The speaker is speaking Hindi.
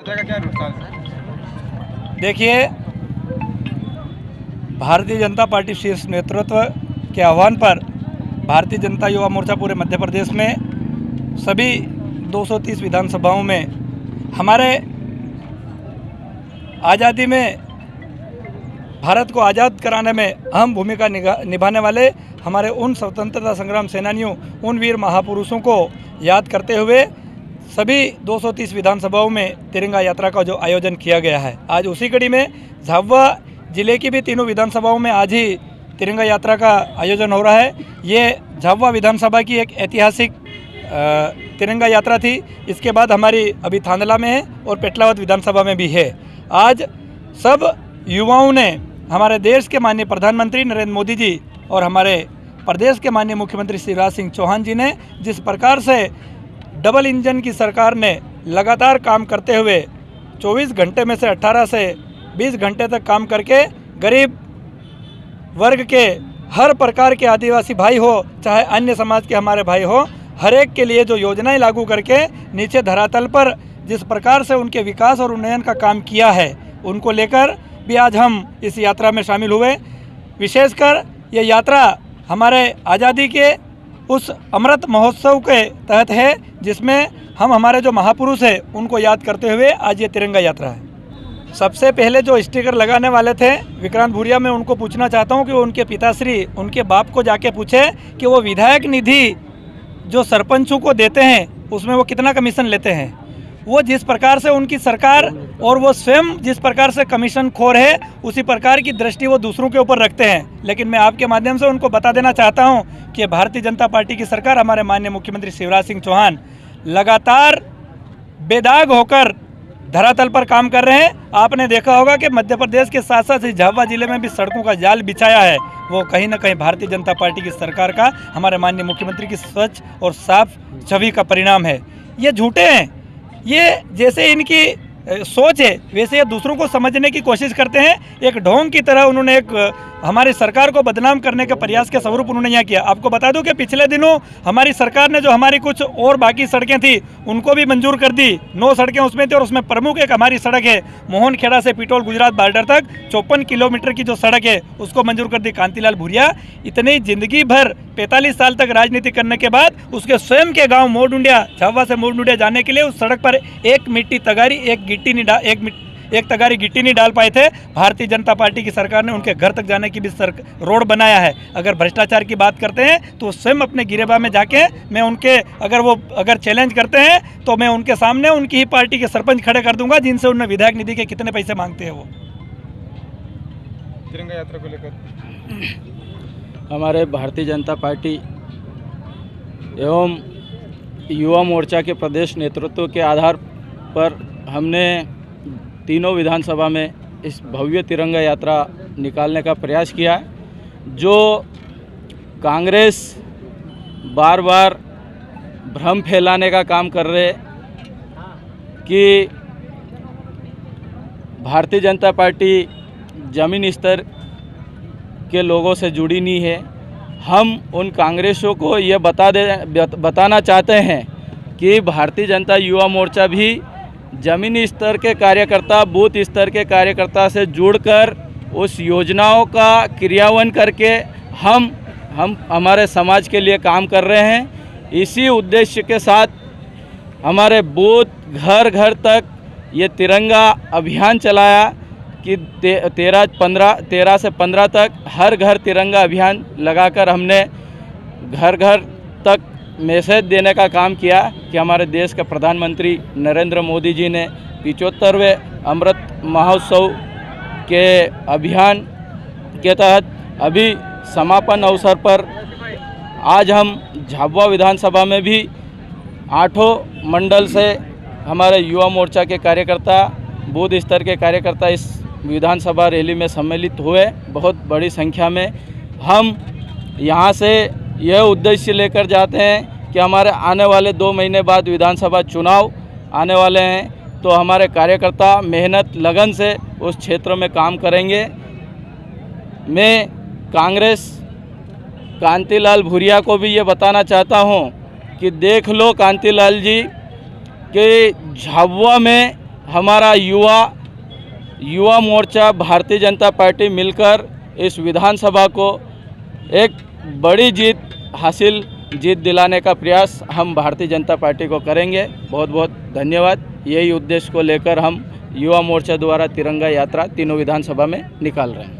यात्रा का क्या वृत्तांत है? देखिए, भारतीय जनता पार्टी शीर्ष नेतृत्व के आह्वान पर भारतीय जनता युवा मोर्चा पूरे मध्य प्रदेश में सभी 230 विधानसभाओं में हमारे आज़ादी में भारत को आज़ाद कराने में अहम भूमिका निभाने वाले हमारे उन स्वतंत्रता संग्राम सेनानियों, उन वीर महापुरुषों को याद करते हुए सभी 230 विधानसभाओं में तिरंगा यात्रा का जो आयोजन किया गया है, आज उसी कड़ी में झाबुआ जिले की भी तीनों विधानसभाओं में आज ही तिरंगा यात्रा का आयोजन हो रहा है। ये झाबुआ विधानसभा की एक ऐतिहासिक तिरंगा यात्रा थी। इसके बाद हमारी अभी थांदला में है और पेटलावद विधानसभा में भी है। आज सब युवाओं ने हमारे देश के माननीय प्रधानमंत्री नरेंद्र मोदी जी और हमारे प्रदेश के माननीय मुख्यमंत्री शिवराज सिंह चौहान जी ने जिस प्रकार से डबल इंजन की सरकार ने लगातार काम करते हुए 24 घंटे में से 18 से 20 घंटे तक काम करके गरीब वर्ग के हर प्रकार के आदिवासी भाई हो चाहे अन्य समाज के हमारे भाई हो, हर एक के लिए जो योजनाएं लागू करके नीचे धरातल पर जिस प्रकार से उनके विकास और उन्नयन का काम किया है, उनको लेकर भी आज हम इस यात्रा में शामिल हुए। विशेषकर ये यात्रा हमारे आज़ादी के उस अमृत महोत्सव के तहत है जिसमें हम हमारे जो महापुरुष हैं उनको याद करते हुए आज ये तिरंगा यात्रा है। सबसे पहले जो स्टिकर लगाने वाले थे विक्रांत भूरिया, मैं उनको पूछना चाहता हूं कि वो उनके पिताश्री, उनके बाप को जाके पूछे कि वो विधायक निधि जो सरपंचों को देते हैं उसमें वो कितना कमीशन लेते हैं। वो जिस प्रकार से उनकी सरकार और वो स्वयं जिस प्रकार से कमीशन खोर है, उसी प्रकार की दृष्टि वो दूसरों के ऊपर रखते हैं। लेकिन मैं आपके माध्यम से उनको बता देना चाहता हूं कि भारतीय जनता पार्टी की सरकार, हमारे माननीय मुख्यमंत्री शिवराज सिंह चौहान लगातार बेदाग होकर धरातल पर काम कर रहे हैं। आपने देखा होगा कि मध्य प्रदेश के साथ साथ झाबुआ जिले में भी सड़कों का जाल बिछाया है। वो कहीं ना कहीं भारतीय जनता पार्टी की सरकार का, हमारे माननीय मुख्यमंत्री की स्वच्छ और साफ छवि का परिणाम है। ये झूठे हैं, ये जैसे इनकी सोच है वैसे ये दूसरों को समझने की कोशिश करते हैं। एक ढोंग की तरह उन्होंने एक हमारी सरकार को बदनाम करने के प्रयास के स्वरूप उन्होंने यह किया। आपको बता दूं कि पिछले दिनों हमारी सरकार ने जो हमारी कुछ और बाकी सड़कें थी उनको भी मंजूर कर दी। 9 सड़कें उसमें थी और उसमें प्रमुख एक हमारी सड़क है मोहनखेड़ा से पिटोल गुजरात बॉर्डर तक 54 किलोमीटर की जो सड़क है उसको मंजूर कर दी। कांतिलाल भूरिया इतनी जिंदगी भर 45 साल तक राजनीति करने के बाद उसके स्वयं के गाँव मोरडुंडिया, झाबुआ से मोरडुंडिया जाने के लिए उस सड़क पर एक मिट्टी तगारी, एक तगारी गिट्टी नहीं डाल पाए थे। भारतीय जनता पार्टी की सरकार ने उनके घर तक जाने की भी रोड बनाया है। अगर भ्रष्टाचार की बात करते हैं तो स्वयं अपने गिरेबा में जाके मैं उनके अगर चैलेंज करते हैं तो मैं उनके सामने उनकी ही पार्टी के सरपंच खड़े कर दूंगा जिनसे उन्हें विधायक निधि के कितने पैसे मांगते हैं। वो तिरंगा यात्रा को लेकर हमारे भारतीय जनता पार्टी एवं युवा मोर्चा के प्रदेश नेतृत्व के आधार पर हमने तीनों विधानसभा में इस भव्य तिरंगा यात्रा निकालने का प्रयास किया है। जो कांग्रेस बार बार भ्रम फैलाने का काम कर रहे कि भारतीय जनता पार्टी ज़मीन स्तर के लोगों से जुड़ी नहीं है, हम उन कांग्रेसों को ये बताना चाहते हैं कि भारतीय जनता युवा मोर्चा भी ज़मीनी स्तर के कार्यकर्ता, बूथ स्तर के कार्यकर्ता से जुड़कर उस योजनाओं का क्रियान्वयन करके हम हमारे समाज के लिए काम कर रहे हैं। इसी उद्देश्य के साथ हमारे बूथ घर घर तक ये तिरंगा अभियान चलाया कि 13 से 15 तक हर घर तिरंगा अभियान लगाकर हमने घर घर तक मैसेज देने का काम किया कि हमारे देश के प्रधानमंत्री नरेंद्र मोदी जी ने 75वें अमृत महोत्सव के अभियान के तहत अभी समापन अवसर पर आज हम झाबुआ विधानसभा में भी 8 मंडल से हमारे युवा मोर्चा के कार्यकर्ता, बूथ स्तर के कार्यकर्ता इस विधानसभा रैली में सम्मिलित हुए। बहुत बड़ी संख्या में हम यहाँ से यह उद्देश्य लेकर जाते हैं कि हमारे आने वाले 2 महीने बाद विधानसभा चुनाव आने वाले हैं, तो हमारे कार्यकर्ता मेहनत लगन से उस क्षेत्र में काम करेंगे। मैं कांग्रेस कांतिलाल भूरिया को भी ये बताना चाहता हूँ कि देख लो कांतिलाल जी कि झाबुआ में हमारा युवा मोर्चा भारतीय जनता पार्टी मिलकर इस विधानसभा को एक बड़ी जीत दिलाने का प्रयास हम भारतीय जनता पार्टी को करेंगे। बहुत बहुत धन्यवाद। यही उद्देश्य को लेकर हम युवा मोर्चा द्वारा तिरंगा यात्रा तीनों विधानसभा में निकाल रहे हैं।